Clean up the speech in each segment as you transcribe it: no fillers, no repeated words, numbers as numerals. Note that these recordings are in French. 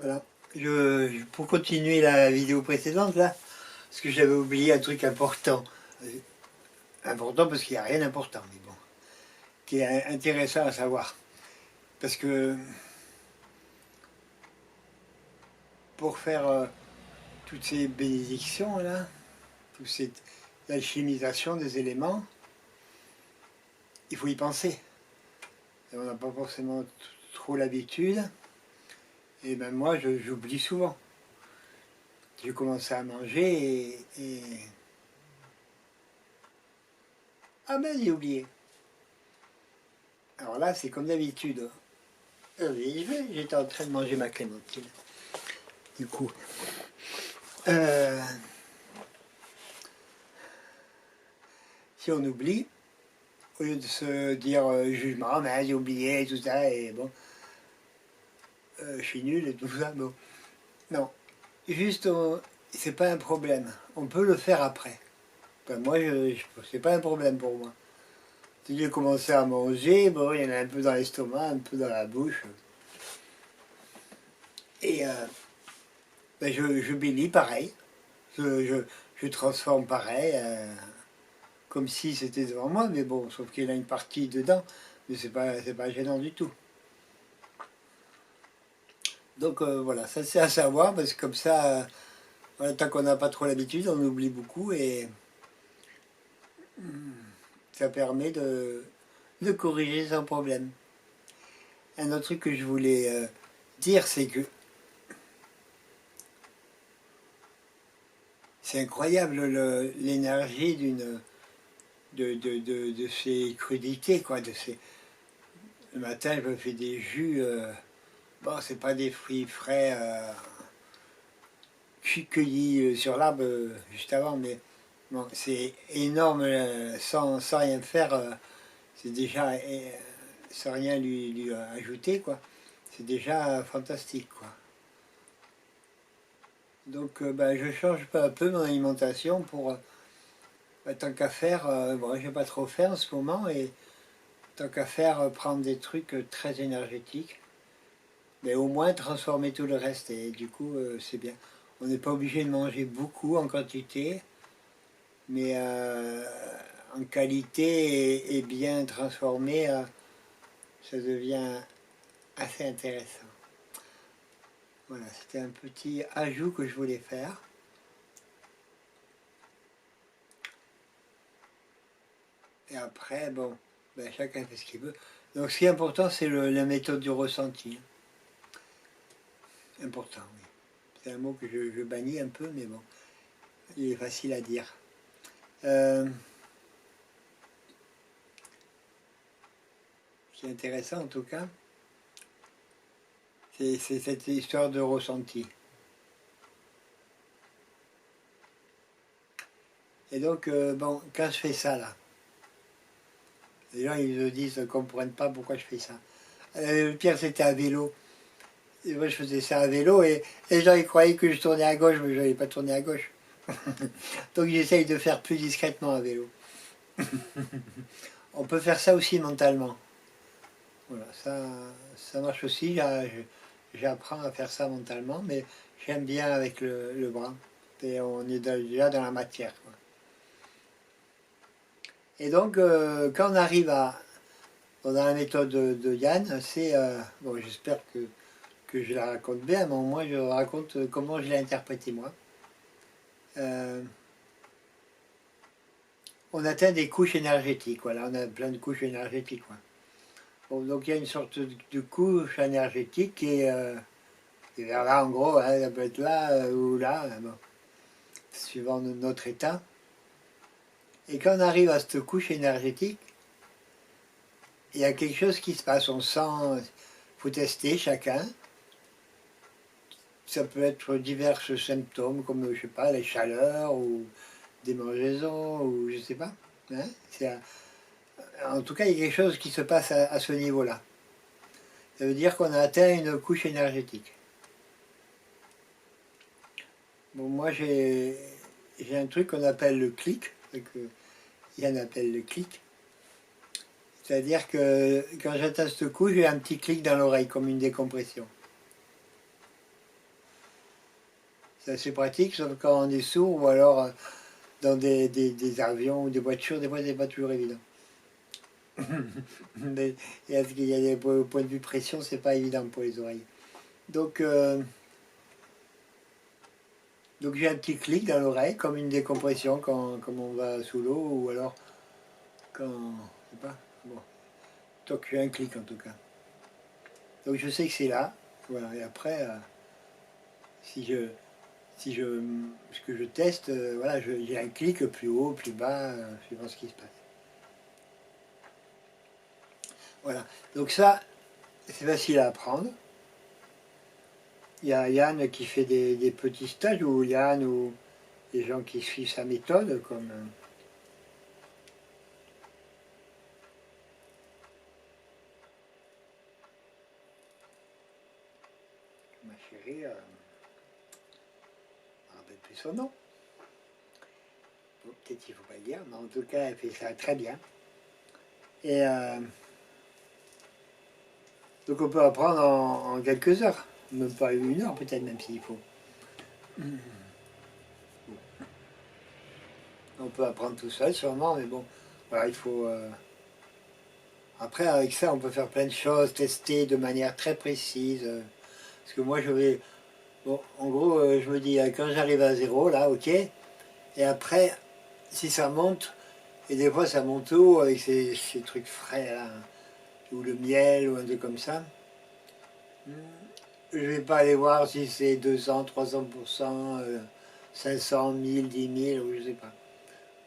Voilà. Pour continuer la vidéo précédente, là, parce que j'avais oublié un truc important. Important parce qu'il n'y a rien d'important, mais bon. Qui est intéressant à savoir. Parce que pour faire toutes ces bénédictions, là, toute cette alchimisation des éléments, il faut y penser. Et on n'a pas forcément trop l'habitude. Et ben moi, j'oublie souvent. J'ai commencé à manger et... Ah ben, j'ai oublié. Alors là, c'est comme d'habitude. J'étais en train de manger ma clémentine. Du coup, si on oublie, au lieu de se dire jugement, mais j'ai oublié tout ça, et bon, je suis nul et tout ça, bon. Non, juste, c'est pas un problème. On peut le faire après. Enfin, moi, c'est pas un problème pour moi. Si j'ai commencé à manger, bon, il y en a un peu dans l'estomac, un peu dans la bouche. Et ben je bénis pareil. Je transforme pareil, comme si c'était devant moi, mais bon, sauf qu'il y a une partie dedans, mais c'est pas gênant du tout. Donc voilà, ça c'est à savoir, parce que comme ça, voilà, tant qu'on n'a pas trop l'habitude, on oublie beaucoup, et ça permet de corriger sans problème. Un autre truc que je voulais dire, c'est que c'est incroyable l'énergie de ces crudités, quoi, le matin, je me fais des jus, bon, c'est pas des fruits frais cueillis sur l'arbre juste avant, mais bon, c'est énorme, sans rien faire, c'est déjà, sans rien lui ajouter, quoi, c'est déjà fantastique, quoi. Donc, ben, je change peu à peu mon alimentation pour, tant qu'à faire, bon, je vais pas trop faire en ce moment, et tant qu'à faire, prendre des trucs très énergétiques, mais au moins transformer tout le reste, et du coup, c'est bien. On n'est pas obligé de manger beaucoup en quantité, mais en qualité et bien transformé, ça devient assez intéressant. Voilà, c'était un petit ajout que je voulais faire. Et après, bon, ben, chacun fait ce qu'il veut. Donc ce qui est important, c'est la méthode du ressenti. Important, oui. C'est un mot que je bannis un peu, mais bon, il est facile à dire. Ce qui est intéressant en tout cas, c'est cette histoire de ressenti. Et donc, bon, quand je fais ça là, les gens ils me disent, ils ne comprennent pas pourquoi je fais ça. Le pire c'était à vélo. Et moi je faisais ça à vélo et les gens ils croyaient que je tournais à gauche, mais je n'allais pas tourner à gauche. Donc j'essaye de faire plus discrètement à vélo. On peut faire ça aussi mentalement. Voilà, ça marche aussi. J'apprends à faire ça mentalement, mais j'aime bien avec le bras. Et on est déjà dans la matière, quoi. Et donc, quand on arrive dans la méthode de Yann, c'est... bon, j'espère que je la raconte bien, mais moi je raconte comment je l'ai interprété moi. On atteint des couches énergétiques, voilà, on a plein de couches énergétiques. Quoi. Bon, donc il y a une sorte de couche énergétique qui est vers là en gros, hein, ça peut être là ou là, bon, suivant notre état. Et quand on arrive à cette couche énergétique, il y a quelque chose qui se passe, on sent, il faut tester chacun. Ça peut être divers symptômes comme, je sais pas, les chaleurs ou des démangeaisons ou je sais pas. Hein, en tout cas, il y a quelque chose qui se passe à ce niveau-là. Ça veut dire qu'on a atteint une couche énergétique. Bon, moi, j'ai un truc qu'on appelle le clic, que Yann appelle le clic. C'est-à-dire que quand j'atteins cette couche, j'ai un petit clic dans l'oreille, comme une décompression. C'est assez pratique, sauf quand on est sourd ou alors dans des avions ou des voitures, des fois c'est pas toujours évident. Mais il y a des points de vue pression, c'est pas évident pour les oreilles. Donc, donc j'ai un petit clic dans l'oreille, comme une décompression quand on va sous l'eau, ou alors quand. Je sais pas. Bon. Donc j'ai un clic en tout cas. Donc je sais que c'est là. Voilà. Et après, si je. Si je. Ce que je teste, voilà, j'ai un clic plus haut, plus bas, suivant ce qui se passe. Voilà. Donc ça, c'est facile à apprendre. Il y a Yann qui fait des petits stages, ou Yann, ou des gens qui suivent sa méthode, comme ma chérie, je ne me rappelle plus son nom. Bon, peut-être qu'il ne faut pas le dire, mais en tout cas, elle fait ça très bien. Et donc on peut apprendre en quelques heures, même pas une heure peut-être, même s'il faut. On peut apprendre tout seul sûrement, mais bon, voilà, il faut... Après, avec ça, on peut faire plein de choses, tester de manière très précise. Parce que moi, je vais... Bon, en gros, je me dis, quand j'arrive à zéro, là, ok, et après, si ça monte, et des fois ça monte haut avec ces trucs frais, là, ou le miel, ou un truc comme ça, je vais pas aller voir si c'est 200, 300%, 500, 1000, 10 000, ou je sais pas.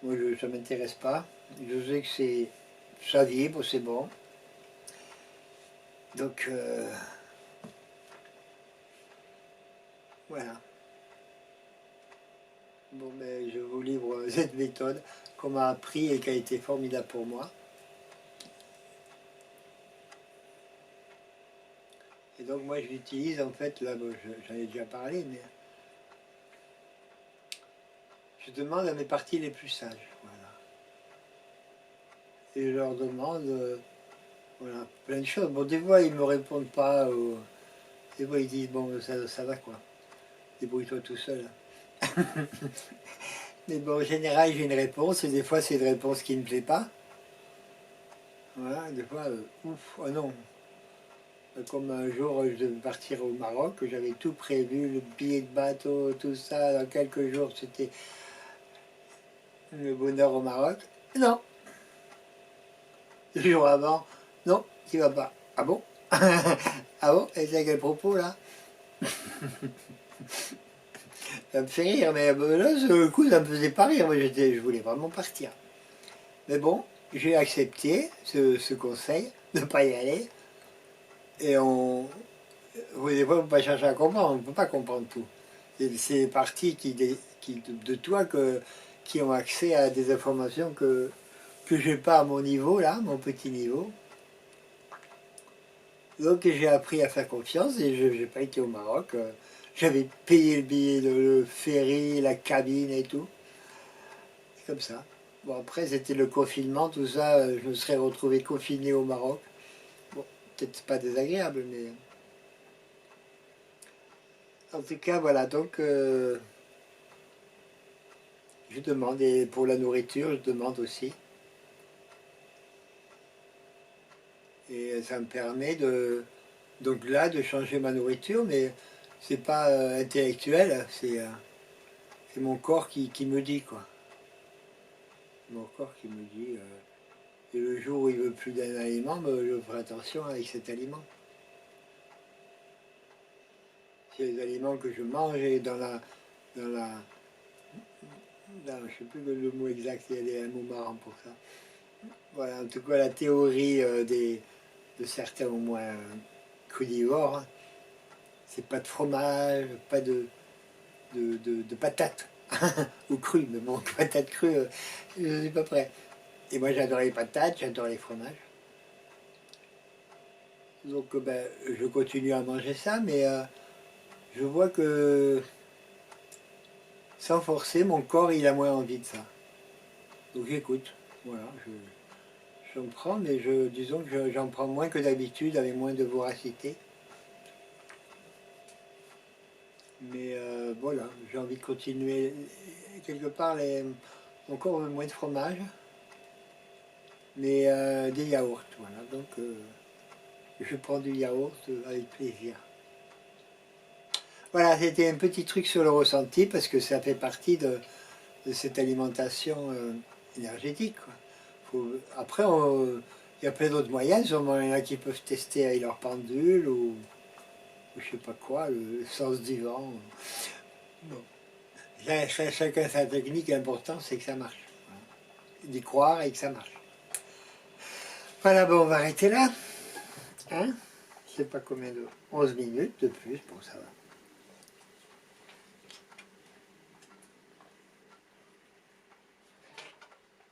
Moi, ça m'intéresse pas. Je sais que ça vibre, c'est bon. Donc, voilà. Bon, mais je vous livre cette méthode qu'on m'a appris et qui a été formidable pour moi. Et donc, moi, je l'utilise, en fait, là, bon, j'en ai déjà parlé, mais je demande à mes parties les plus sages. Voilà. Et je leur demande voilà, plein de choses. Bon, des fois, ils ne me répondent pas. Des fois, ils disent, bon, ça va quoi. Débrouille-toi tout seul. Mais bon, en général, j'ai une réponse. Et des fois, c'est une réponse qui ne me plaît pas. Voilà, des fois, ouf, oh non. Comme un jour, je devais partir au Maroc. J'avais tout prévu, le billet de bateau, tout ça. Dans quelques jours, c'était le bonheur au Maroc. Non, le jour avant, non, tu vas pas. Ah bon? Ah bon? Et c'est à quel propos là? Ça me fait rire, mais là, ce coup, ça me faisait pas rire. Moi, je voulais vraiment partir. Mais bon, j'ai accepté ce conseil de ne pas y aller. Et oui, des fois, on ne peut pas chercher à comprendre, on ne peut pas comprendre tout. C'est les parties de toi qui ont accès à des informations que je n'ai pas à mon niveau, là, mon petit niveau. Donc j'ai appris à faire confiance et je n'ai pas été au Maroc. J'avais payé le billet, le ferry, la cabine et tout. C'est comme ça. Bon, après, c'était le confinement, tout ça. Je me serais retrouvé confiné au Maroc. Bon, peut-être pas désagréable, mais. En tout cas, voilà. Donc, je demande. Et pour la nourriture, je demande aussi. Et ça me permet de. Donc là, de changer ma nourriture, mais c'est pas intellectuel, c'est mon corps qui me dit, quoi. Mon corps qui me dit. Et le jour où il veut plus d'un aliment, je ferai attention avec cet aliment. Si les aliments que je mange est dans la, je ne sais plus le mot exact, il y a un mot marrant pour ça. Voilà, en tout cas la théorie de certains au moins crudivores, hein, c'est pas de fromage, pas de patates, ou crues, mais bon, patates crues, je ne suis pas prêt. Et moi j'adore les patates, j'adore les fromages. Donc ben, je continue à manger ça, mais je vois que sans forcer, mon corps il a moins envie de ça. Donc j'écoute. Voilà, j'en prends, mais disons que j'en prends moins que d'habitude, avec moins de voracité. Mais voilà, j'ai envie de continuer. Quelque part, encore moins de fromage, mais des yaourts, voilà. Donc, je prends du yaourt avec plaisir. Voilà, c'était un petit truc sur le ressenti, parce que ça fait partie de cette alimentation énergétique, quoi. Après, il y a plein d'autres moyens, sûrement il y en a qui peuvent tester avec leur pendule, ou je sais pas quoi, le sens du vent. Bon. Chacun sa technique, l'important c'est que ça marche. Voilà. D'y croire et que ça marche. Voilà, bon, on va arrêter là. Hein? Je sais pas combien de... 11 minutes de plus, bon ça va.